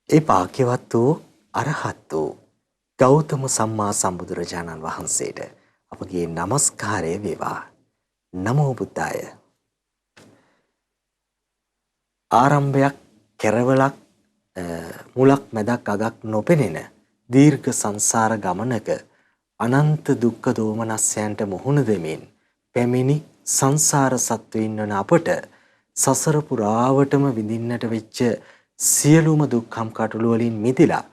ඒ භාග්‍යවත් වූ අරහත් වූ ගෞතම සම්මා සම්බුදුරජාණන් වහන්සේට අපගේ নমස්කාරය වේවා. නමෝ බුද්දාය. ආරම්භයක් කෙරවලක් මුලක් මැදක් අගක් නොපෙනෙන දීර්ඝ සංසාර ගමනක අනන්ත දුක්ඛ දෝමනස්යන්ට මුහුණ දෙමින් පැමිණි සංසාර සත්වයින් වන අපට සසර පුරාවටම විඳින්නට වෙච්ච සියලුම දුක්ඛම් කටළු වලින් මිදලා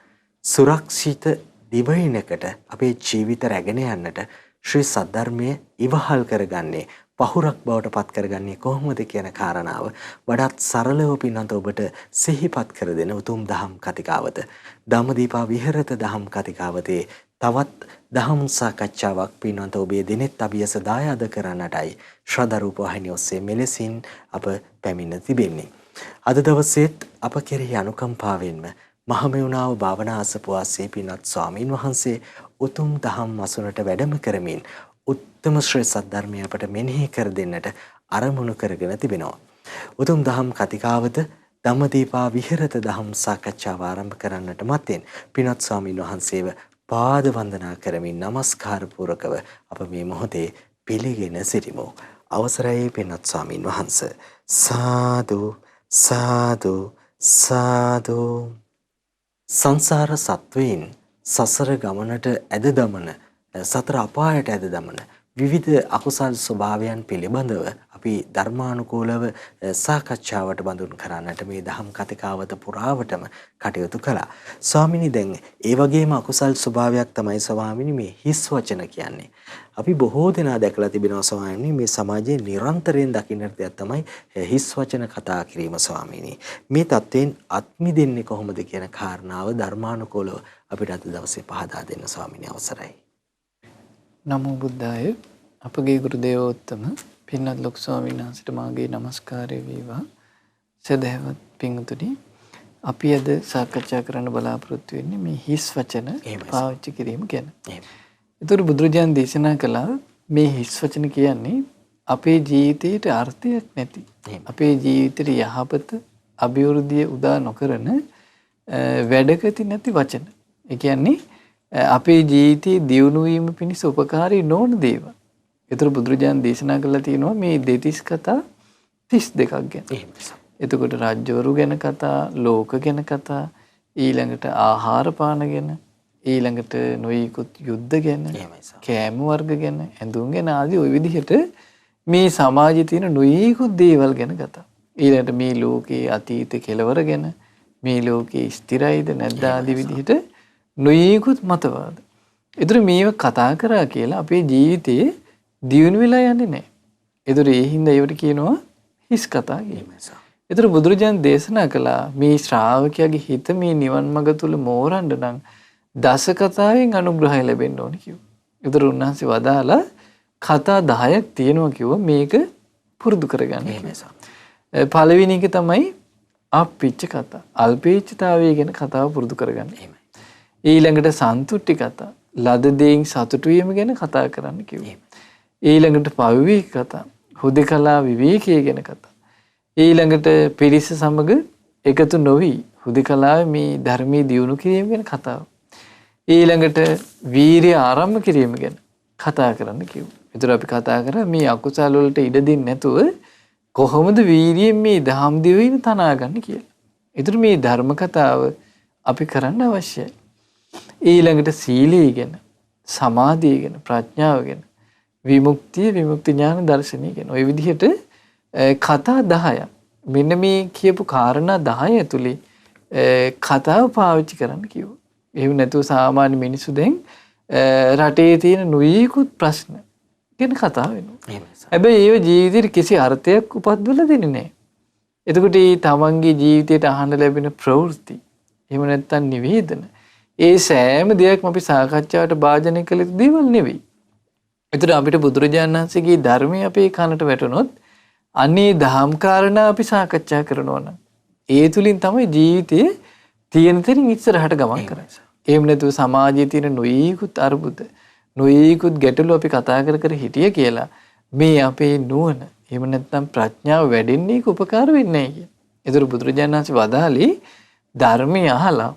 සුරක්ෂිත දිවයිනකට අපේ ජීවිත රැගෙන යන්නට ශ්‍රී සද්ධර්මයේ ඉවහල් කරගන්නේ පහුරක් බවට පත් කරගන්නේ කොහොමද කියන කාරණාව වඩාත් සරලව පින්නත ඔබට සිහිපත් කර දෙන උතුම් දහම් කතිකාවත ධම්මදීපා විහෙරත දහම් කතිකාවතේ තවත් දහම් සාකච්ඡාවක් පින්නත ඔබේ දිනෙත් අභියස දායාද කරන්නටයි ශ්‍රද්ධා රූප ವಾಹಿනිය ඔස්සේ මෙලෙසින් අප පැමිණ තිබෙන්නේ. අද දවසේත් අප කෙරෙහි අනුකම්පාවෙන්ම මහමෙවුනාව භාවනා අසපුවාසේ පින්වත් ස්වාමීන් වහන්සේ උතුම් දහම් අසුනට වැඩම කරමින් උත්තම ශ්‍රේ සද්ධර්මය අපට මෙනෙහි කර දෙන්නට අරමුණු කරගෙන තිබෙනවා. උතුම් දහම් කතිකාවත ධම්මදීපා විහෙරත දහම් සාකච්ඡාව ආරම්භ කරන්නට මත්තෙන් පින්වත් ස්වාමීන් වහන්සේව පාද වන්දනා කරමින් নমස්කාර පූරකව අප මේ මොහොතේ පිළිගෙන සිටිමු. අවසරයි පින්වත් ස්වාමීන් වහන්සේ. සාදු සාදු සාදු. සංසාර සත්වයින් සසර ගමනට ඇද දමන සතර අපායට ඇද දමන විවිධ අකුසල් ස්වභාවයන් පිළිබඳව අපි ධර්මානුකූලව සාකච්ඡාවට බඳුන් කරන්නට මේ දහම් කතිකාවත පුරාවටම කටයුතු කළා. ස්වාමිනී දැන් ඒ වගේම අකුසල් ස්වභාවයක් තමයි ස්වාමිනී මේ හිස් වචන කියන්නේ. අපි බොහෝ දෙනා දැකලා තිබෙනවා ස්වාමිනී මේ සමාජයේ නිරන්තරයෙන් දකින්න දෙයක් තමයි හිස් වචන කතා කිරීම ස්වාමිනී. මේ தත්වෙන් අත්මි දෙන්නේ කොහොමද කියන කාරණාව ධර්මානුකූලව අපිට අද දවසේ පහදා දෙන්න ස්වාමිනී අවසරයි. නමෝ බුද්දාය. අපගේ ගුරු දේවෝත්තම පින්වත් ලොකු ස්වාමීන් වහන්සේට මාගේ নমස්කාරය වේවා. සදහවත් පින්තුනි, අපි අද සාකච්ඡා කරන්න බලාපොරොත්තු වෙන්නේ මේ හිස් වචන පාවිච්චි කිරීම ගැන. ඒතර බුදුරජාණන් දේශනා කළා මේ හිස් වචන කියන්නේ අපේ ජීවිතයට අර්ථයක් නැති, අපේ ජීවිතයට යහපත අභිවෘද්ධිය උදා නොකරන වැඩකති නැති වචන. ඒ කියන්නේ අපේ ජීවිතයේ දියුණු වීම පිණිස උපකාරී නොවන දේවල්. ඒතර බුදුරජාණන් දේශනා කළා තියෙනවා මේ දෙතිස් කතා 32ක් ගැන. එතකොට රාජ්‍යවරු ගැන කතා, ලෝක ගැන කතා, ඊළඟට ආහාර පාන ගැන, ඊළඟට නොයෙකුත් යුද්ධ ගැන, කෑම වර්ග ගැන, ඇඳුම් ගැන ආදී ওই විදිහට මේ සමාජයේ තියෙන නොයෙකුත් දේවල් ගැන කතා. ඊළඟට මේ ලෝකයේ අතීත කෙලවර ගැන, මේ ලෝකයේ ස්ථිරයිද නැද්ද ආදී විදිහට නොයෙකුත් මතවාද. ඒතර මේව කතා කරා කියලා අපේ ජීවිතේ දියුණු වෙලා යන්නේ නැහැ. ඒතර ඒ හින්දා ඒවට කියනවා හිස් කතා කියලා. ඒතර බුදුරජාණන් දේශනා කළා මේ ශ්‍රාවකයාගේ හිත මේ නිවන් මඟ තුල මෝරන්න නම් දස කතාවෙන් අනුග්‍රහය ලැබෙන්න ඕනේ කිව්වා. ඒතර උන්වහන්සේ වදාලා කතා 10ක් තියෙනවා කිව්වා මේක පුරුදු කරගන්න කියලා. පළවෙනි එක තමයි අප්පිච්ච කතා. අල්පේච්ඡතාවය ගැන කතාව පුරුදු කරගන්න. ඊළඟට සන්තුට්ටි කතා, ලද දෙයින් සතුටු වීම ගැන කතා කරන්න කිව්වා. ඊළඟට පවිවේක කතා, හුදකලා විවේකයේ ගැන කතා. ඊළඟට පිරිස සමග එකතු නොවි හුදකලාවේ මේ ධර්මයේ දියුණු කිරීම ගැන කතාව. ඊළඟට වීරිය ආරම්භ කිරීම ගැන කතා කරන්න කිව්වා. ඒතර අපි කතා කරා මේ අකුසල වලට ඉඩ දෙන්නේ නැතුව කොහොමද වීරියෙන් මේ දහම් දිවෙයින් තනාගන්නේ කියලා. ඒතර මේ ධර්ම කතාව අපි කරන්න අවශ්‍යයි. ඊළඟට සීලය ගැන, සමාධිය ගැන, ප්‍රඥාව ගැන, විමුක්තිය, විමුක්ති ඥාන දර්ශනය ගැන ඔය විදිහට කතා 10ක්. මෙන්න මේ කියපු කාරණා 10 ඇතුලේ කතාව පාවිච්චි කරන්න කිව්වා. එහෙම නැතුව සාමාන්‍ය මිනිස්සු දැන් රටේ තියෙන නොයෙකුත් ප්‍රශ්න ගැන කතා වෙනවා. හැබැයි ඒව ජීවිතේට කිසි අර්ථයක් උපද්දවලා දෙන්නේ නැහැ. එතකොට මේ තමන්ගේ ජීවිතයට අහන්න ලැබෙන ප්‍රවෘත්ති, එහෙම නැත්නම් නිවේදන, ඒ සෑම දෙයක්ම අපි සාකච්ඡාවට භාජනය කළ යුතු දේවල් නෙවෙයි. ඒතර අපිට බුදුරජාණන් වහන්සේගේ ධර්මයේ අපේ කනට වැටුනොත් අනේ දහම් කාරණා අපි සාකච්ඡා කරනවා නම් ඒ තුලින් තමයි ජීවිතයේ තියෙන තැනින් ඉස්සරහට ගමන් කරන්නේ. එහෙම නැතුව සමාජයේ තියෙන නොයෙකුත් අරුබුද, නොයෙකුත් ගැටලු අපි කතා කර කර හිටිය කියලා මේ අපේ නුවණ, එහෙම නැත්නම් ප්‍රඥාව වැඩෙන්නේ උපකාර වෙන්නේ නැහැ කියන. ඒතර බුදුරජාණන් වහන්සේ වදාළේ ධර්මය අහලා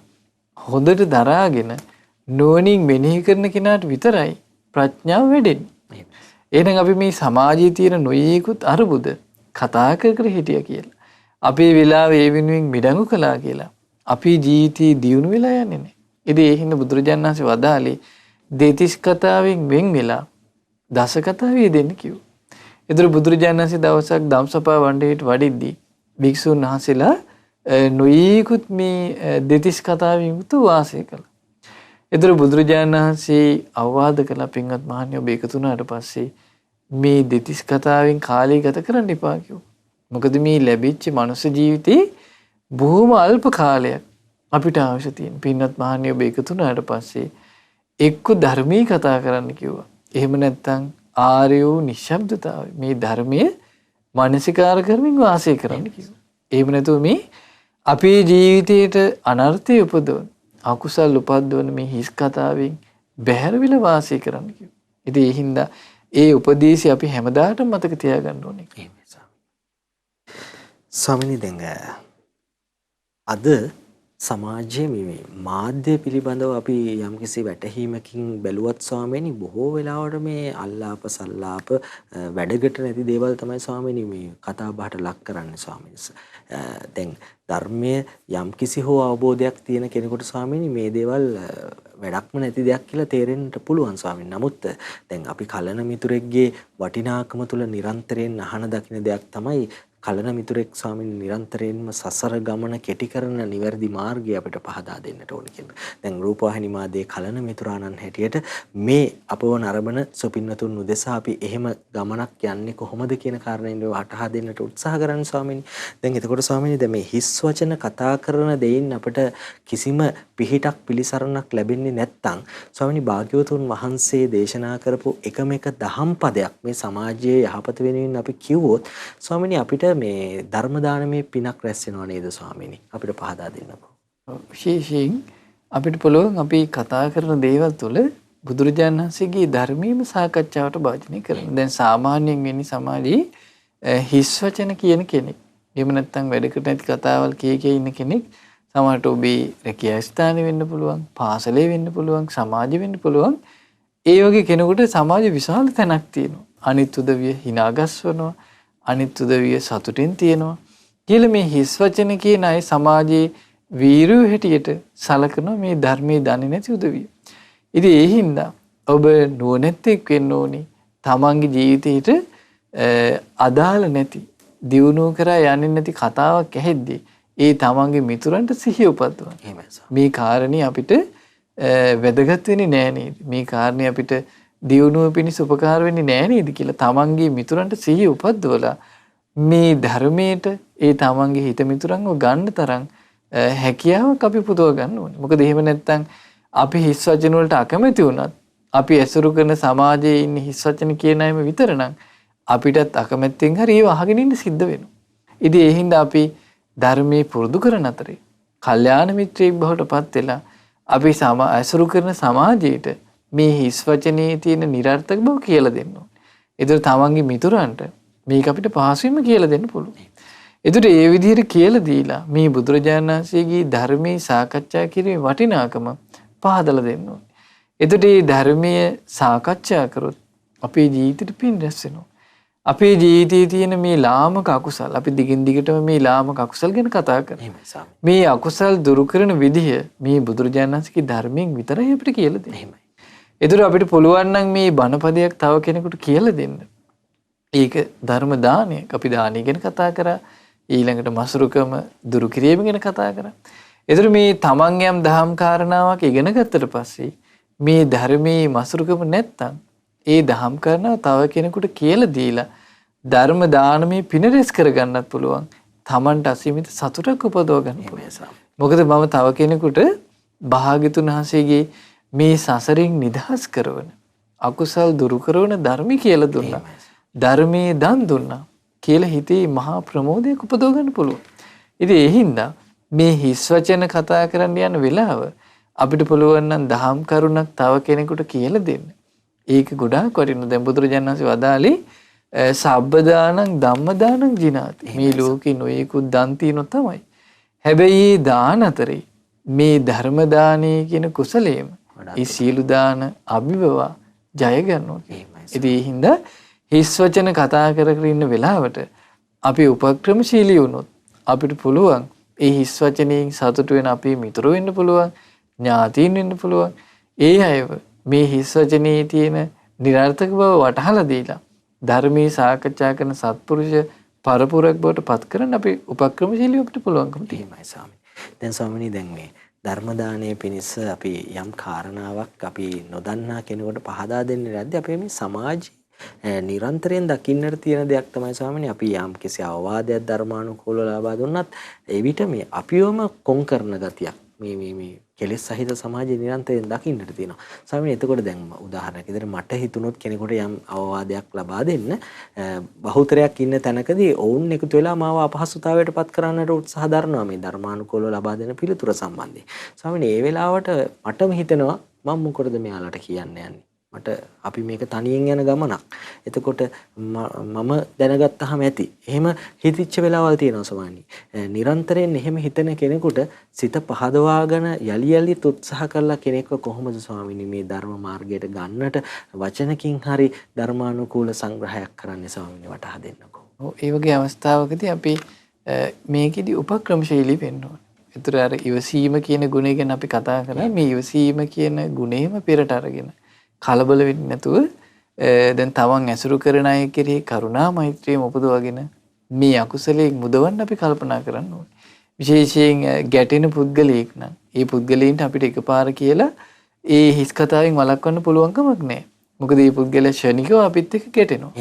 හොඳට දරාගෙන නුවණින් මෙනෙහි කරන කෙනාට විතරයි ප්‍රඥාව වැඩෙන්නේ. එහෙනම් අපි මේ සමාජයේ තියෙන නොයේකුත් අරුබුද කතා කර හිටියා කියලා. අපේ වෙලාවේ ඒ වෙනුවෙන් මිඩංගු කළා කියලා. අපේ ජීවිතේ දියුණු වෙලා යන්නේ නැහැ. ඉතින් ඒ හින්දා බුදුරජාණන් වහන්සේ වදාළේ දෙතිස් කතාවෙන් වෙන් වෙලා දස කතාවේ දෙන්න කිව්වා. ඒතර බුදුරජාණන් වහන්සේ දවසක් ධම්සභා වණ්ඩේට වඩිද්දී භික්ෂුන් වහන්සේලා නොයේකුත් මේ දෙතිස් කතාවෙන් යුතු වාසය කළා. ඒතර බුදුරජාණන් වහන්සේ අවවාද කළා පින්වත් මහණියෝ ඔබ එකතු වුණාට පස්සේ මේ දෙතිස් කතාවෙන් කාලය ගත කරන්න එපා කිව්වා. මොකද මේ ලැබිච්ච මනුස්ස ජීවිතේ බොහොම අල්ප කාලයක් අපිට අවශ්‍ය තියෙන. පින්වත් මහණියෝ ඔබ එකතු වුණාට පස්සේ එක්ක ධර්මී කතා කරන්න කිව්වා. එහෙම නැත්නම් ආර්ය වූ නිශ්ශබ්දතාවය මේ ධර්මයේ මානසිකාර කරමින් වාසය කරන්න කිව්වා. එහෙම නැතුව මේ අපේ ජීවිතයට අනර්ථය උපදවන අකුසල් උපද්දවන මේ හිස් කතාවෙන් බැහැර වෙලා වාසය කරන්න කිව්වා. ඉතින් ඒ හින්දා ඒ උපදේශي අපි හැමදාටම මතක තියාගන්න ඕනේ. ස්වාමිනී දැන් අද සමාජයේ මේ මාධ්‍ය පිළිබඳව අපි යම්කිසි වැටහීමකින් බැලුවත් ස්වාමීනි බොහෝ වෙලාවට මේ අල්ලාප සල්ලාප වැඩකට නැති දේවල් තමයි ස්වාමීනි මේ කතා බහට ලක් කරන්නේ ස්වාමීනි. දැන් ධර්මයේ යම්කිසි හෝ අවබෝධයක් තියෙන කෙනෙකුට ස්වාමීනි මේ දේවල් වැඩක්ම නැති දෙයක් කියලා තේරෙන්නට පුළුවන් ස්වාමීනි. නමුත් දැන් අපි කලන මිතුරෙක්ගේ වටිනාකම තුල නිරන්තරයෙන් අහන දකින්න දෙයක් තමයි කලන මිතුරෙක් ස්වාමීන් නිරන්තරයෙන්ම සසර ගමන කෙටි කරන නිවැරදි මාර්ගය අපිට පහදා දෙන්නට ඕන කියලා. දැන් රූපවාහිනී මාධ්‍යයේ කලන මිතුරාණන් හැටියට මේ අපව නරඹන සුපින්නතුන් උදෙසා අපි එහෙම ගමනක් යන්නේ කොහොමද කියන කාරණේව වටහා දෙන්නට උත්සාහ කරන්නේ ස්වාමීනි. දැන් එතකොට ස්වාමීනි දැන් මේ හිස් වචන කතා කරන දෙයින් අපිට කිසිම පිහිටක් පිළිසරණක් ලැබෙන්නේ නැත්නම් ස්වාමීනි භාග්‍යවතුන් වහන්සේ දේශනා කරපු එකම එක දහම් පදයක් මේ සමාජයේ යහපත වෙනුවෙන් අපි කිව්වොත් ස්වාමීනි අපිට මේ ධර්ම දානමේ පිනක් රැස් වෙනව නේද ස්වාමීනි අපිට පහදා දෙන්නකෝ. විශේෂයෙන් අපිට පුළුවන් අපි කතා කරන දේවල් තුළ බුදුරජාණන් වහන්සේගේ ධර්මීයම සාකච්ඡාවට භාජනය කරන්න. දැන් සාමාන්‍යයෙන් වෙන්නේ සමාජයේ හිස් වචන කියන කෙනෙක්. එහෙම නැත්නම් වැඩකට නැති කතාවල් කිය ඉන්න කෙනෙක් සමහරට ඔබේ රැකියා ස්ථානේ වෙන්න පුළුවන්, පාසලේ වෙන්න පුළුවන්, සමාජෙ වෙන්න පුළුවන්. ඒ වගේ කෙනෙකුට සමාජයේ විශාල තැනක් තියෙනවා. අනිත් උදවිය hina ගස්වනවා. අනිත් උදවිය සතුටින් තියෙනවා කියලා මේ හිස් වචන කියන අය සමාජයේ වීරයෝ හැටියට සලකන මේ ධර්මයේ දන්නේ නැති උදවිය. ඉතින් ඒ හින්දා ඔබ නුවණැත්තෙක් වෙන්න ඕනේ. තමන්ගේ ජීවිතේට අදාළ නැති දියුණුව කරා යන්නේ නැති කතාවක් ඇහෙද්දී ඒ තමන්ගේ මිතුරන්ට සිහිය උපද්දවන්න. මේ කාරණේ අපිට වැදගත් වෙන්නේ නෑ නේද? මේ කාරණේ අපිට දියුණුව පිණිස උපකාර වෙන්නේ නෑ නේද කියලා තමන්ගේ මිතුරන්ට සිහිය උපද්දවලා මේ ධර්මයට ඒ තමන්ගේ හිත මිතුරන්ව ගන්න තරම් හැකියාවක් අපි පුදව ගන්න ඕනේ. මොකද එහෙම නැත්නම් අපි හිස් වචන වලට අකමැති වුණත් අපි ඇසුරු කරන සමාජයේ ඉන්න හිස් වචන කියන අයම විතරනම් අපිටත් අකමැත්තෙන් හරි ඒව අහගෙන ඉන්න සිද්ධ වෙනවා. ඉතින් ඒ හින්දා අපි ධර්මයේ පුරුදු කරන අතරේ කල්යාණ මිත්‍රයෙක් බවට පත් වෙලා අපි ඇසුරු කරන සමාජයට මේ හිස් වචනේ තියෙන නිරර්ථක බව කියලා දෙන්න ඕනේ. ඒතර තමන්ගේ මිතුරන්ට මේක අපිට පහසුවෙන්ම කියලා දෙන්න පුළුවන්. ඒතර ඒ විදිහට කියලා දීලා මේ බුදුරජාණන් වහන්සේගේ ධර්මයේ සාකච්ඡා කිරීමේ වටිනාකම පහදලා දෙන්න ඕනේ. ඒතර මේ ධර්මයේ සාකච්ඡා කරොත් අපේ ජීවිතේට පින් රැස් වෙනවා. අපේ ජීවිතයේ තියෙන මේ ලාමක අකුසල් අපි දිගින් දිගටම මේ ලාමක අකුසල් ගැන කතා කරනවා. මේ අකුසල් දුරු කරන විදිහ මේ බුදුරජාණන් වහන්සේගේ ධර්මයෙන් විතරයි අපිට කියලා දෙන්නේ. ඒතර අපිට පුළුවන් නම් මේ බණපදයක් තව කෙනෙකුට කියලා දෙන්න. ඒක ධර්ම දානයක්. අපි දානය ගැන කතා කරා. ඊළඟට මසුරුකම දුරු කිරීම ගැන කතා කරා. ඒතර මේ තමන් යම් දහම් කාරණාවක් ඉගෙන ගත්තට පස්සේ මේ ධර්මයේ මසුරුකම නැත්තම් ඒ දහම් කාරණාව තව කෙනෙකුට කියලා දීලා ධර්ම දානමේ පින රැස් කරගන්නත් පුළුවන්. තමන්ට අසීමිත සතුටක් උපදව ගන්න පුළුවන්. මොකද මම තව කෙනෙකුට භාග්‍යතුන් වහන්සේගේ මේ සසරින් නිදහස් කරවන අකුසල් දුරු කරන ධර්මي කියලා දුන්නා. ධර්මයේ දන් දුන්නා කියලා හිතේ මහා ප්‍රමෝදයක් උපදව ගන්න පුළුවන්. ඉතින් ඒ හින්දා මේ හිස් වචන කතා කරන්න යන වෙලාව අපිට පුළුවන් නම් දහම් කරුණක් තව කෙනෙකුට කියලා දෙන්න. ඒක ගොඩාක් වටිනවා. දැන් බුදුරජාණන් වහන්සේ වදාළේ සබ්බ දානං ධම්ම දානං ජිනාති. මේ ලෝකේ නොයෙකුත් දන් තියෙනවා තමයි. හැබැයි දාන අතරේ මේ ධර්ම දානයේ කියන කුසලයේම ඒ සීල දාන අභිබවා ජය ගන්නවා. ඉතින් ඒ හින්දා හිස් වචන කතා කර කර ඉන්න වෙලාවට අපි උපක්‍රමශීලී වුණොත් අපිට පුළුවන් ඒ හිස් වචනයෙන් සතුට වෙන අපේ මිතුරු වෙන්න පුළුවන්, ඥාතීන් වෙන්න පුළුවන්. ඒ අයව මේ හිස් වචනේ තියෙන නිරර්ථක බව වටහලා දීලා ධර්මයේ සාකච්ඡා කරන සත්පුරුෂ පරපුරක් බවට පත් කරන්න අපි උපක්‍රමශීලී අපිට පුළුවන්කම තියෙනවා. ස්වාමී. දැන් ස්වාමිනී දැන් මේ ධර්ම දානයේ පිණිස අපි යම් කාරණාවක් අපි නොදන්නා කෙනෙකුට පහදා දෙන්නේ නැද්ද? අපේ මේ සමාජයේ නිරන්තරයෙන් දකින්නට තියෙන දෙයක් තමයි ස්වාමිනී, අපි යම් කිසි අවවාදයක් ධර්මානුකූලව ලබා දුන්නත් ඒ විට මේ අපිවම කොන් කරන ගතියක් මේ කෙලෙස් සහිත සමාජයේ නිරන්තරයෙන් දකින්නට තියෙනවා. ස්වාමීනි, එතකොට දැන් උදාහරණයක් විදිහට මට හිතුනොත් කෙනෙකුට යම් අවවාදයක් ලබා දෙන්න බහුතරයක් ඉන්න තැනකදී ඔවුන් එකතු වෙලා මාව අපහසුතාවයට පත් කරන්නට උත්සාහ දරනවා මේ ධර්මානුකූලව ලබා දෙන පිළිතුර සම්බන්ධයෙන්. ස්වාමීනි, ඒ වෙලාවට මටම හිතෙනවා මම මොකටද මෙයාලට කියන්න යන්නේ? මට අපි මේක තනියෙන් යන ගමනක්. එතකොට මම දැනගත්තාම ඇති. එහෙම හිතිච්ච වෙලාවල් තියෙනවා ස්වාමීනි. නිරන්තරයෙන් එහෙම හිතන කෙනෙකුට සිත පහදවාගෙන යලි යලිත් උත්සාහ කරලා කෙනෙක්ව කොහොමද ස්වාමීනි මේ ධර්ම මාර්ගයට ගන්නට වචනකින් හරි ධර්මානුකූල සංග්‍රහයක් කරන්නේ ස්වාමීනි, වටහා දෙන්නකෝ. ඔව්, ඒ වගේ අවස්ථාවකදී අපි මේකෙදි උපක්‍රමශීලී වෙන්න ඕනේ. ඒතර අර ඉවසීම කියන ගුණය ගැන අපි කතා කරා. මේ ඉවසීම කියන ගුණයම පෙරට අරගෙන කලබල වෙන්නේ නැතුව දැන් තවන් ඇසුරු කරන අය කෙරෙහි කරුණා මෛත්‍රිය උපදවගෙන මේ අකුසලයේ මුදවන්න අපි කල්පනා කරන්න ඕනේ. විශේෂයෙන් ගැටෙන පුද්ගලයෙක් නම් ඒ පුද්ගලයන්ට අපිට එකපාර කියලා ඒ හිස් කතාවෙන් වළක්වන්න පුළුවන් කමක් නැහැ. මොකද මේ පුද්ගලයා ශනිකව අපිත් එක්ක ගැටෙනවා.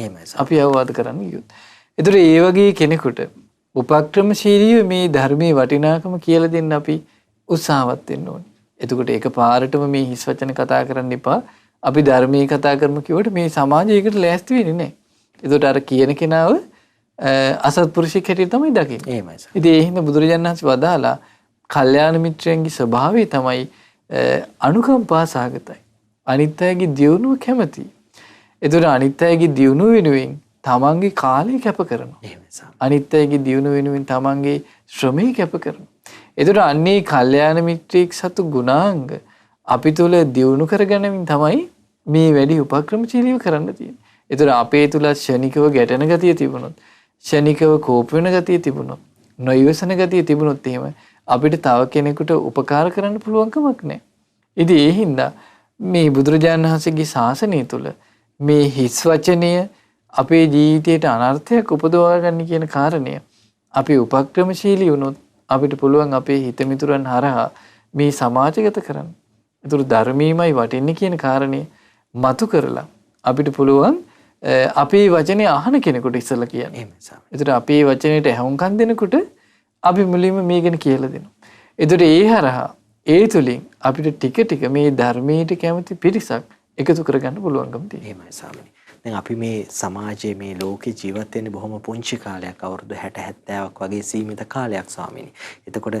අපි අවවාද කරන්න ගියොත්. ඒතර ඒ වගේ කෙනෙකුට උපක්‍රමශීලීව මේ ධර්මයේ වටිනාකම කියලා දෙන්න අපි උත්සාහවත් වෙන්න ඕනේ. එතකොට එකපාරටම මේ හිස් වචන කතා කරන්න එපා. අපි ධර්මයේ කතා කරමු කියවට මේ සමාජයකට ලෑස්ති වෙන්නේ නැහැ. ඒකට අර කියන කෙනාව අසත්පුරුෂයෙක් හැටියට තමයි දකින්නේ. එහෙමයි. ඉතින් ඒ හින්දා බුදුරජාණන් වහන්සේ වදාලා කල්යාණ මිත්‍රයන්ගේ ස්වභාවය තමයි අනුකම්පා සහගතයි. අනිත් අයගේ දියුණුව කැමති. ඒතර අනිත් අයගේ දියුණුව වෙනුවෙන් තමන්ගේ කාලය කැප කරනවා. එහෙමයි. අනිත් අයගේ දියුණුව වෙනුවෙන් තමන්ගේ ශ්‍රමය කැප කරනවා. ඒතර අන්නේ කල්යාණ මිත්‍රයෙක් සතු ගුණාංග අපි තුල දියුණු කරගැනීමෙන් තමයි මේ වැඩි උපක්‍රමශීලීව කරන්න තියෙන්නේ. ඒතර අපේ තුල ශනිකව ගැටෙන ගතිය තිබුණොත්, ශනිකව කෝප වෙන ගතිය තිබුණොත්, නොයවසන ගතිය තිබුණොත් එහෙම අපිට තව කෙනෙකුට උපකාර කරන්න පුළුවන් කමක් නැහැ. ඉතින් ඒ හින්දා මේ බුදුරජාණන් වහන්සේගේ ශාසනය තුල මේ හිස් වචනය අපේ ජීවිතයට අනර්ථයක් උපදවා ගන්න කියන කාරණය අපි උපක්‍රමශීලී වුණොත් අපිට පුළුවන් අපේ හිතමිතුරන් හරහා මේ සමාජගත කරන්න. ඒතර ධර්මීයමයි වටින්නේ කියන කාරණේ මතු කරලා අපිට පුළුවන් අපේ වචනේ අහන කෙනෙකුට ඉස්සලා කියන්න. ඒතර අපේ වචනේට ඇහුම්කන් දෙනකොට අපි මුලින්ම මේ ගැන කියලා දෙනවා. ඒතර ඒ හරහා ඒ තුලින් අපිට ටික ටික මේ ධර්මයට කැමති පිරිසක් එකතු කරගන්න පුළුවන්කම තියෙනවා. එහෙමයි ස්වාමීනි. දැන් අපි මේ සමාජයේ මේ ලෝකේ ජීවත් වෙන්නේ බොහොම පුංචි කාලයක්, අවුරුදු 60 70ක් වගේ සීමිත කාලයක් ස්වාමීනි. එතකොට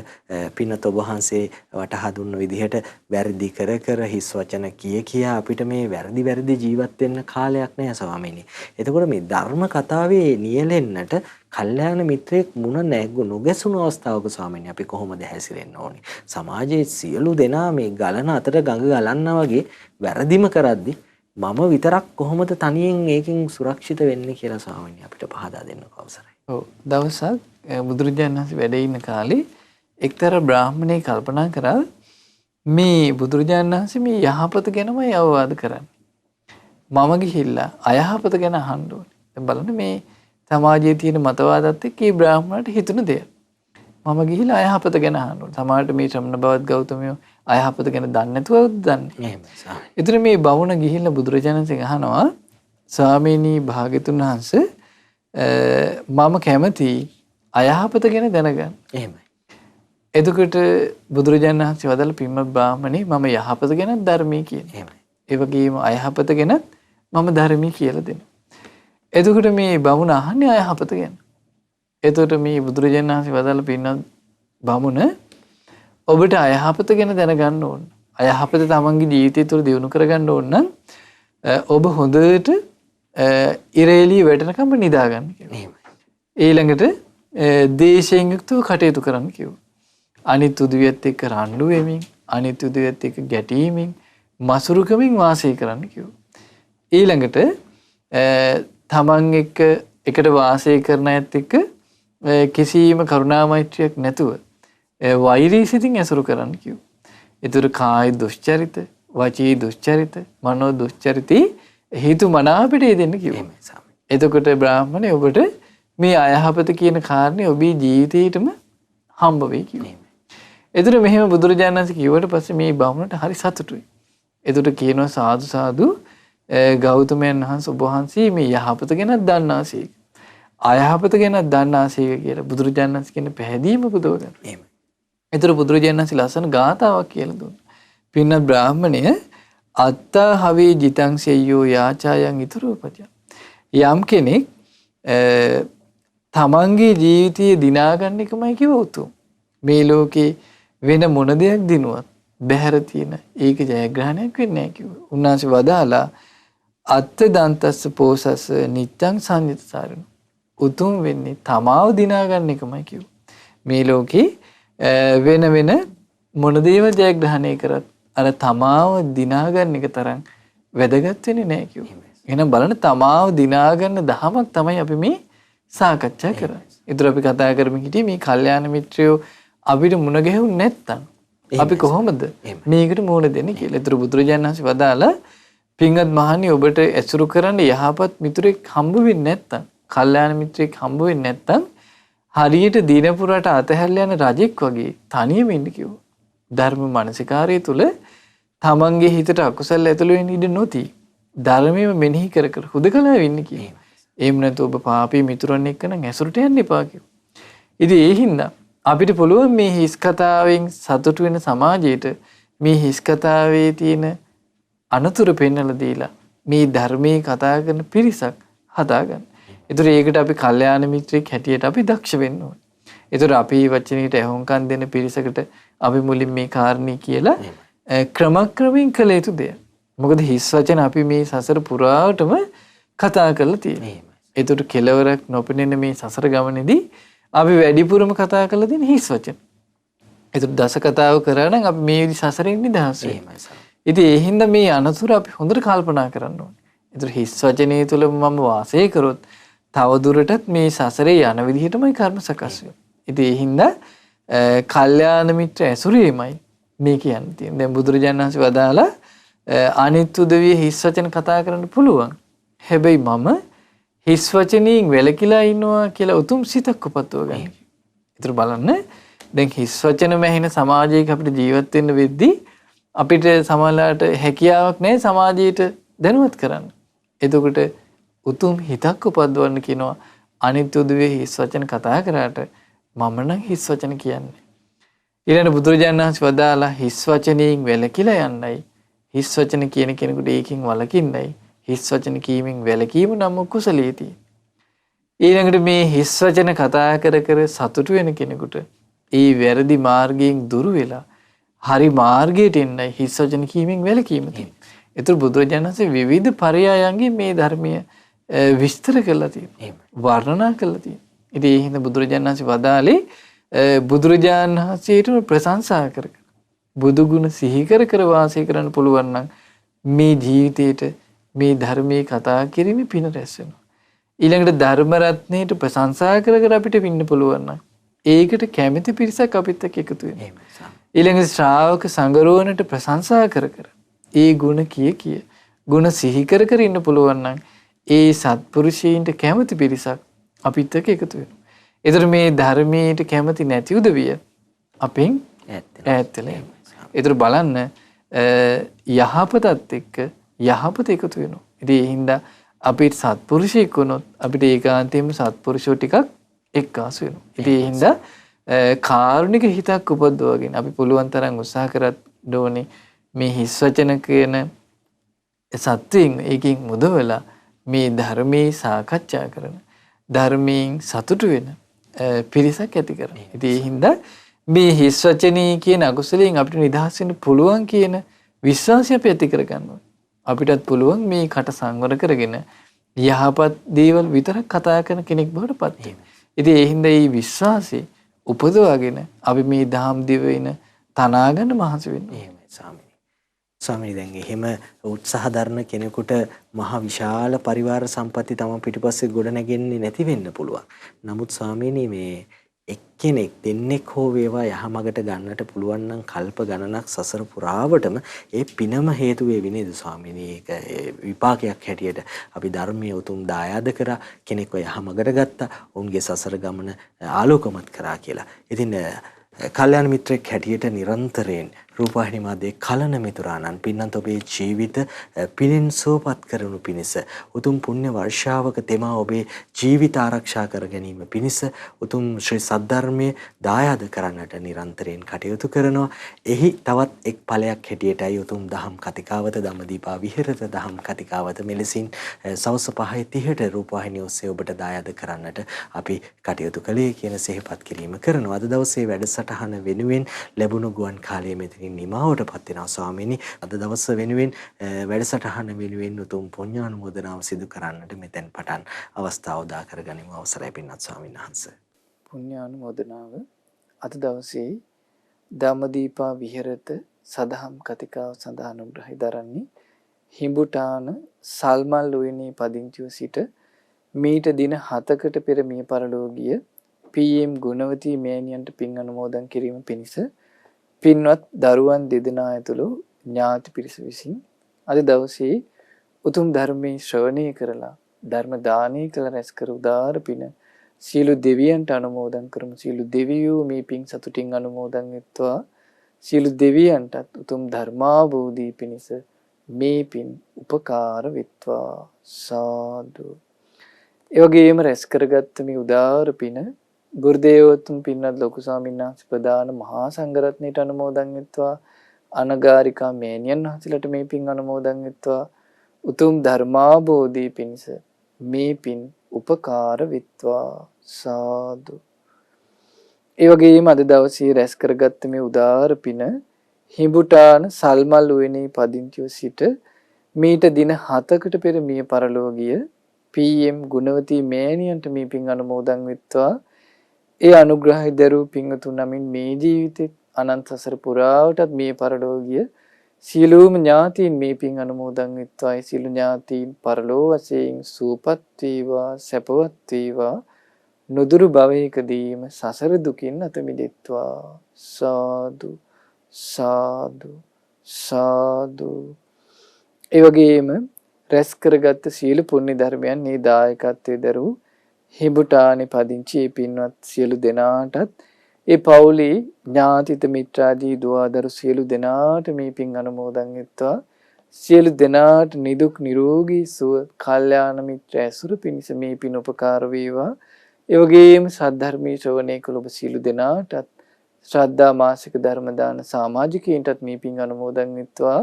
පින්නත ඔබ වහන්සේ වටහා දුන්න විදිහට වැරදි කර කර හිස් වචන කියා අපිට මේ වැරදි ජීවත් වෙන්න කාලයක් නෑ ස්වාමීනි. එතකොට මේ ධර්ම කතාවේ නියැලෙන්නට කල්යාණ මිත්‍රයෙක් මුණ නොගැසුණු අවස්ථාවක ස්වාමීනි අපි කොහොමද හැසිරෙන්න ඕනේ? සමාජයේ සියලු දෙනා මේ ගලන අතර ගඟ ගලන්නා වගේ වැරදිම කරද්දි මම විතරක් කොහොමද තනියෙන් ඒකෙන් සුරක්ෂිත වෙන්නේ කියලා ස්වාමීනි අපිට පහදා දෙන්නකෝ අවසරයි. ඔව්, දවසක් බුදුරජාණන් වහන්සේ වැඩ ඉන්න කාලේ එක්තරා බ්‍රාහ්මණයෙක් කල්පනා කරා මේ බුදුරජාණන් වහන්සේ මේ යහපත ගැනමයි අවවාද කරන්නේ. මම ගිහිල්ලා අයහපත ගැන අහන්න ඕනේ. දැන් බලන්න මේ සමාජයේ තියෙන මතවාදات එක්ක මේ බ්‍රාහ්මණයට හිතුන දෙයක්. මම ගිහිල්ලා අයහපත ගැන අහන්න ඕනේ. සමහරට මේ ශ්‍රමණ බවත් ගෞතමයෝ අයහපත ගැන දන්නේ නැතුවද දන්නේ. එහෙමයි. ඒතර මේ බමුණ ගිහිල්ලා බුදුරජාණන්සේ අහනවා ස්වාමීනි භාග්‍යතුන් වහන්සේ මම කැමති අයහපත ගැන දැනගන්න. එහෙමයි. එතකොට බුදුරජාණන් වහන්සේ වදාළ පින්වත් බ්‍රාහ්මණේ මම යහපත ගැන ධර්මයේ කියන. එහෙමයි. ඒ වගේම අයහපත ගැන මම ධර්මයේ කියලා දෙනවා. එතකොට මේ බමුණ අහන්නේ අයහපත ගැන. එතකොට මේ බුදුරජාණන් වහන්සේ වදාළ පින්වත් බමුණ ඔබට අයහපත ගැන දැනගන්න ඕන. අයහපත තමන්ගේ ජීවිතය තුළ දියුණු කරගන්න ඕන නම් ඔබ හොඳට ඉරේලිය වැටෙනකම් නිදා ගන්න කිව්වා. ඊළඟට දේශයෙන් යුක්තව කටයුතු කරන්න කිව්වා. අනිත් උදවියත් එක්ක රණ්ඩු වෙමින්, අනිත් උදවියත් එක්ක ගැටීමෙන්, මසුරුකමින් වාසය කරන්න කිව්වා. ඊළඟට තමන් එක්ක එකට වාසය කරන අයත් එක්ක කිසිම කරුණා මෛත්‍රියක් නැතුව වෛරී සිතින් ඇසුරු කරන්න කිව්වා. ඒතර කාය දුස්චරිත, වචී දුස්චරිත, මනෝ දුස්චරිතී හේතු මනාපට දෙන්න කිව්වා. එතකොට බ්‍රාහ්මණය ඔබට මේ අයහපත කියන කාරණේ ඔබේ ජීවිතේටම හම්බ වෙයි කිව්වා. එතකොට මෙහෙම බුදුරජාණන් වහන්සේ කිව්වට පස්සේ මේ බමුණට හරි සතුටුයි. එතකොට කියනවා සාදු සාදු ගෞතමයන් වහන්සේ ඔබ වහන්සේ මේ යහපත ගැන දන්නාසේක. අයහපත ගැන දන්නාසේක කියලා බුදුරජාණන් වහන්සේ කියන පැහැදීම පුදව ගන්නවා. එහෙමයි. එතකොට බුදුරජාණන් වහන්සේ ලස්සන ගාථාවක් කියලා දුන්නා. පින්නත් බ්‍රාහ්මණය අත්තා හවේ ජිතං සෙය්‍යෝ යාචායන් ඉතුරුපතිය. යම් කෙනෙක් තමන්ගේ ජීවිතය දිනා ගන්න එකමයි කිව්ව උතුම්. මේ ලෝකේ වෙන මොන දෙයක් දිනුවත් බැහැර තියෙන ඒක ජයග්‍රහණයක් වෙන්නේ නැහැ කිව්වා. උන්වහන්සේ වදාලා අත්ත දන්තස්ස පෝසස්ස නිත්‍යං සංයතසාරණ. උතුම් වෙන්නේ තමාව දිනා ගන්න එකමයි කිව්වා. මේ ලෝකේ වෙන මොන දේව ජයග්‍රහණය කරත් අර තමාව දිනා ගන්න එක තරම් වැදගත් වෙන්නේ නැහැ කිව්වා. එහෙනම් බලන්න තමාව දිනා ගන්න දහමක් තමයි අපි මේ සාකච්ඡා කරන්නේ. ඒතර අපි කතා කරමින් හිටියේ මේ කල්යාණ මිත්‍රයෝ අපිට මුණ ගැහුන්නේ නැත්තම් අපි කොහොමද මේකට මුණ දෙන්නේ කියලා. ඒතර බුදුරජාණන් වහන්සේ වදාලා පින්වත් මහණනි ඔබට ඇසුරු කරන්න යහපත් මිතුරෙක් හම්බ වෙන්නේ නැත්තම්, කල්යාණ මිත්‍රෙක් හම්බ වෙන්නේ නැත්තම් හරියට දිනපුරට අතහැරලා යන රජෙක් වගේ තනියම ඉන්න කිව්වා. ධර්ම මානසිකාරය තුල තමන්ගේ හිතට අකුසල ඇතුළු වෙන්න ඉඩ නොති. ධර්මයේම මෙනෙහි කර කර හුදකලා වෙන්න කියනවා. එහෙම නැත්නම් ඔබ පාපී මිතුරන් එක්ක නම් ඇසුරට යන්න එපා කිව්වා. ඉතින් ඒ හින්දා අපිට පුළුවන් මේ හිස් කතාවෙන් සතුටු වෙන සමාජයට මේ හිස් කතාවේ තියෙන අනතුරු පෙන්වලා දීලා මේ ධර්මයේ කතා කරන පිරිසක් හදාගන්න. ඒතර ඒකට අපි කල්යාණ මිත්‍රෙක් හැටියට අපි දක්ෂ වෙන්න ඕනේ. ඒතර අපි වචනයට ඇහුම්කන් දෙන පිරිසකට අපි මුලින් මේ කාරණේ කියලා ක්‍රමක්‍රමයෙන් කළ යුතු දෙයක්. මොකද හිස් වචන අපි මේ සසර පුරාවටම කතා කරලා තියෙනවා. ඒතර කෙලවරක් නොපෙනෙන මේ සසර ගමනේදී අපි වැඩිපුරම කතා කරලා තියෙන හිස් වචන. ඒතර දස කතාව කරා නම් අපි මේ සසරෙන් නිදහස් වෙනවා. ඉතින් ඒ හින්දා මේ අනතුරු අපි හොඳට කල්පනා කරන්න ඕනේ. ඒතර හිස් වචනේ තුල මම වාසය කරොත් තව දුරටත් මේ සසරේ යන විදිහටමයි කර්ම සකස් වෙන්නේ. ඉතින් ඒ හින්දා කල්යාණ මිත්‍ර ඇසුරීමයි මේ කියන්නේ තියෙන්නේ. දැන් බුදුරජාණන් වහන්සේ වදාලා අනිත් උදවිය හිස් වචන කතා කරන්න පුළුවන්. හැබැයි මම හිස් වචනින් වැළකීලා ඉන්නවා කියලා උතුම් සිතක් උපත්ව ගන්න. ඒතර බලන්න දැන් හිස් වචන මැහෙන සමාජයක අපිට ජීවත් වෙන්න වෙද්දී අපිට සමාජලාට හැකියාවක් නැහැ සමාජයට දැනුවත් කරන්න. එතකොට උතුම් හිතක් උපද්දවන්න කියනවා අනිත් උදවිය හිස් වචන කතා කරාට මම නම් හිස් වචන කියන්නේ. ඊළඟ බුදුරජාණන් වහන්සේ වදාලා හිස් වචනයෙන් වැළකීලා යන්නයි හිස් වචන කියන කෙනෙකුට ඒකෙන් වළකින්නයි හිස් වචන කීමෙන් වැළකීම නම් කුසලයේදී. ඊළඟට මේ හිස් වචන කතා කර කර සතුටු වෙන කෙනෙකුට ඒ වැරදි මාර්ගයෙන් දුර වෙලා හරි මාර්ගයට එන්නයි හිස් වචන කීමෙන් වැළකීම තියෙන්නේ. ඒතර බුදුරජාණන් වහන්සේ විවිධ පරයයන්ගෙන් මේ ධර්මීය විස්තර කරලා තියෙනවා. වර්ණනා කරලා තියෙනවා. ඉතින් ඒ හින්දා බුදුරජාණන් වහන්සේ වදාළේ බුදුරජාණන් වහන්සේට ප්‍රශංසා කර කර බුදු ගුණ සිහි කර කර වාසය කරන්න පුළුවන් නම් මේ ජීවිතේට මේ ධර්මයේ කතා කිරීමේ පින රැස් වෙනවා. ඊළඟට ධර්ම රත්නයේට ප්‍රශංසා කර කර අපිට පින්න පුළුවන් නම් ඒකට කැමැති පිරිසක් අපිත් එක්ක එකතු වෙනවා. ඊළඟට ශ්‍රාවක සංගරෝණට ප්‍රශංසා කර කර ඒ ගුණ කිය ගුණ සිහි කර කර ඉන්න පුළුවන් නම් ඒ සත්පුරුෂයින්ට කැමැති පිරිසක් අපිත් එක්ක එකතු වෙනවා. ඒතර මේ ධර්මයට කැමැති නැති උදවිය අපෙන් ඈත් වෙලා යනවා. ඒතර බලන්න යහපතත් එක්ක යහපත එකතු වෙනවා. ඉතින් ඒ හින්දා අපිට සත්පුරුෂයෙක් වුණොත් අපිට ඒකාන්තයෙන්ම සත්පුරුෂෝ ටිකක් එක්කාසු වෙනවා. ඉතින් ඒ හින්දා කාරුණික හිතක් උපදවගෙන අපි පුළුවන් තරම් උත්සාහ කරත් ඕනේ මේ හිස් වචන කියන සත්‍යයෙන් ඒකෙන් මුදවලා මේ ධර්මයේ සාකච්ඡා කරන ධර්මයෙන් සතුටු වෙන පිරිසක් ඇති කරන. ඉතින් ඒ හින්දා මේ හිස් වචනේ කියන අකුසලයෙන් අපිට නිදහස් වෙන්න පුළුවන් කියන විශ්වාසය අපි ඇති කරගන්නවා. අපිටත් පුළුවන් මේ කට සංවර කරගෙන යහපත් දේවල් විතරක් කතා කරන කෙනෙක් බවට පත් වෙන්න. ඉතින් ඒ හින්දා මේ විශ්වාසය උපදවාගෙන අපි මේ දහම් දිවයින තනාගන්න මහන්සි වෙන්න. එහෙමයි ස්වාමීනි. ස්වාමීනි දැන් එහෙම උත්සාහ දරන කෙනෙකුට මහ විශාල පරිවාර සම්පatti තම පිටිපස්සේ ගොඩ නැගෙන්නේ නැති වෙන්න පුළුවන්. නමුත් ස්වාමීනි මේ එක්කෙනෙක් දෙන්නෙක් හෝ වේවා යහමගට ගන්නට පුළුවන් නම් කල්ප ගණනක් සසර පුරාවටම ඒ පිනම හේතු වේවි නේද ස්වාමීනි? ඒක විපාකයක් හැටියට අපි ධර්මයේ උතුම් දායාද කරා, කෙනෙක්ව යහමගට ගත්තා, ඔවුන්ගේ සසර ගමන ආලෝකමත් කරා කියලා. ඉතින් කල්යාණ මිත්‍රෙක් හැටියට නිරන්තරයෙන් රූපවාහිනී මාධ්‍යයේ කලන මිතුරාණන් පින්නන්ත ඔබේ ජීවිත පිළින් සුවපත් කරනු පිණිස උතුම් පුණ්‍ය වර්ෂාවක තෙමා ඔබේ ජීවිත ආරක්ෂා කර ගැනීම පිණිස උතුම් ශ්‍රී සද්ධර්මයේ දායාද කරන්නට නිරන්තරයෙන් කටයුතු කරනවා. එහි තවත් එක් ඵලයක් හැටියටයි උතුම් දහම් කතිකාවත ධම්මදීපා විහෙරත දහම් කතිකාවත මෙලෙසින් සවස් 5:30ට රූපවාහිනිය ඔස්සේ ඔබට දායාද කරන්නට අපි කටයුතු කළේ කියන සිහිපත් කිරීම කරනවා. අද දවසේ වැඩසටහන වෙනුවෙන් ලැබුණු ගුවන් කාලය මෙතනින් නිමාවටපත් වෙනවා ස්වාමීනි. අද දවස වෙනුවෙන් වැඩසටහන වෙනුවෙන් උතුම් පුණ්‍යානුමෝදනාව සිදු කරන්නට මෙතෙන් පටන් අවස්ථාව උදා කරගනිමු. අවසරයි පින්වත් ස්වාමීන් වහන්සේ. පුණ්‍යානුමෝදනාව අද දවසේ ධම්මදීපා විහෙරත සදහම් කතිකාව සඳහා අනුග්‍රහය දරන්නේ හිඹුටාන සල්මල් උයනේ පදිංචිව සිට මීට දින 7කට පෙර මිය පරලෝ ගිය පී.එම්. ගුණවතී මෑණියන්ට පින් අනුමෝදන් කිරීම පිණිස පින්වත් දරුවන් දෙදෙනා ඇතුළු ඥාති පිරිස විසින් අද දවසේ උතුම් ධර්මයේ ශ්‍රවණය කරලා ධර්ම දානය කළ රැස් කර උදාාර පින සීල දෙවියන්ට අනුමෝදන් කරමු. සීල දෙවියෝ මේ පින් සතුටින් අනුමෝදන් වෙත්වා. සීල දෙවියන්ටත් උතුම් ධර්මාභෝධී පිණිස මේ පින් උපකාර වෙත්වා. සාදු. ඒ වගේම රැස් කරගත්ත මේ උදාාර පින ගුරුදේවෝතුම් පින්වත් ලොකු ස්වාමීන් වහන්සේ ප්‍රදාන මහා සංඝරත්නයට අනුමෝදන් වෙත්වා. අනගාരികා මෑණියන් වහන්සේලාට මේ පින් අනුමෝදන් වෙත්වා. උතුම් ධර්මාභෝධී පිණිස මේ පින් උපකාර වෙත්වා. සාදු. ඒ වගේම අද දවසේ රැස් කරගත්ත මේ උදාාර පින හිඹුටාන සල්මල් උයනේ පදිංචිව සිට මීට දින 7කට පෙර මිය පරලෝ ගිය පී.එම්. ගුණවතී මෑණියන්ට මේ පින් අනුමෝදන් වෙත්වා. ඒ අනුග්‍රහය දරූ පින්වතුන් නමින් මේ ජීවිතේ අනන්ත සසර පුරාවටත් මේ පරලෝ ගිය සියලුම ඥාතීන් මේ පින් අනුමෝදන් වෙත්වා. ඒ සියලු ඥාතීන් පරලෝ වශයෙන් සූපත් වේවා, සැපවත් වේවා. නුදුරු භවයකදීම සසර දුකින් අත මිදෙත්වා. සාදු සාදු සාදු. ඒ වගේම රැස් කරගත් සීල පුණ්‍ය ධර්මයන් මේ දායකත්වයේ දරූ හිඹුටානේ පදිංචි පින්වත් සියලු දෙනාටත් ඒ පවුලේ ඥාතිත මිත්‍රාදී දුවදරු සියලු දෙනාට මේ පින් අනුමෝදන් වෙත්වා. සියලු දෙනාට නිදුක් නිරෝගී සුව කල්යාණ මිත්‍ර ඇසුරු පිණිස මේ පින් උපකාර වේවා. ඒ වගේම සද්ධර්මයේ ශ්‍රවණය කළ ඔබ සියලු දෙනාටත් ශ්‍රද්ධා මාසික ධර්ම දාන සමාජිකයින්ටත් මේ පින් අනුමෝදන් වෙත්වා.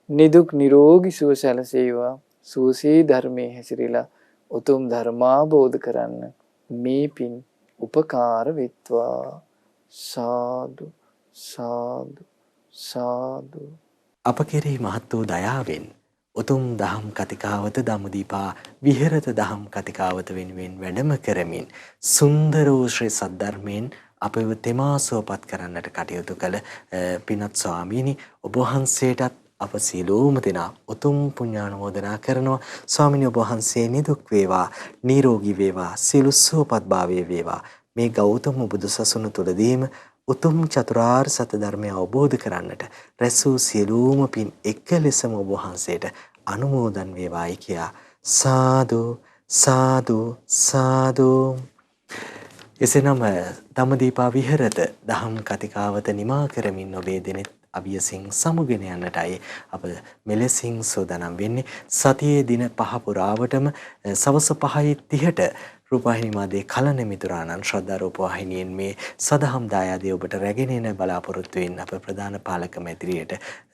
නිදුක් නිරෝගී සුව සැලසේවා. සුවසේ ධර්මයේ හැසිරීලා උතුම් ධර්මාබෝධ කරන්න මේ පින් උපකාර වෙත්වා. සාදු සාදු සාදු. අප කෙරෙහි මහත් වූ දයාවෙන් උතුම් දහම් කතිකාවත ධම්මදීපා විහෙරත දහම් කතිකාවත වෙනුවෙන් වැඩම කරමින් සුන්දර වූ ශ්‍රී සද්ධර්මයෙන් අපව තෙමා සුවපත් කරන්නට කටයුතු කළ පින්වත් ස්වාමීනි, ඔබ වහන්සේටත් අප සියලුම දෙනා උතුම් පුණ්‍යානුමෝදනා කරනවා. ස්වාමීනි, ඔබ වහන්සේ නිදුක් වේවා, නිරෝගී වේවා, සියලු සුවපත් භාවයේ වේවා. මේ ගෞතම බුදුසසුන තුළදීම උතුම් චතුරාර්ය සත්‍ය ධර්මය අවබෝධ කරන්නට රැස් වූ සියලුම පින් එක ලෙසම ඔබ වහන්සේට අනුමෝදන් වේවායි කියා සාදු සාදු සාදු. එසේනම් ධම්මදීපා විහෙරත දහම් කතිකාවත නිමා කරමින් ඔබේ දිනෙත් අභියසින් සමුගෙන යන්නටයි අප මෙලෙසින් සූදානම් වෙන්නේ. සතියේ දින 5 පුරාවටම සවස් 5:30ට රූපවාහිනී මාධ්‍යයේ කලන මිතුරාණන් ශ්‍රද්ධා රූපවාහිනියෙන් මේ සදහම් දායාදය ඔබට රැගෙන එන බලාපොරොත්තු වෙන අප ප්‍රධාන පාලක මැදිරියට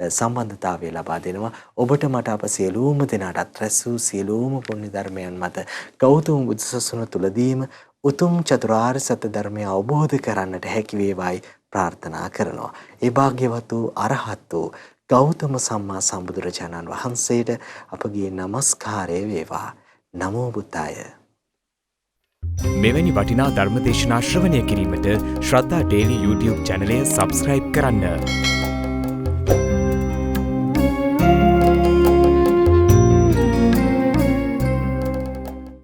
සම්බන්ධතාවය ලබා දෙනවා. ඔබට මට අප සියලුම දෙනාටත් රැස් වූ සියලුම පුණ්‍ය ධර්මයන් මත ගෞතම බුදුසසුන තුලදීම උතුම් චතුරාර්ය සත්‍ය ධර්මය අවබෝධ කරන්නට හැකි වේවායි ප්‍රාර්ථනා කරනවා. ඒ භාග්‍යවත් වූ අරහත් වූ ගෞතම සම්මා සම්බුදුරජාණන් වහන්සේට අපගේ নমස්කාරය වේවා. නමෝ බුද්දාය. මෙවැනි වටිනා ධර්මදේශනා ශ්‍රවණය කිරීමට ශ්‍රද්ධා ඩේලි YouTube චැනලය සබස්ක්‍රයිබ් කරන්න.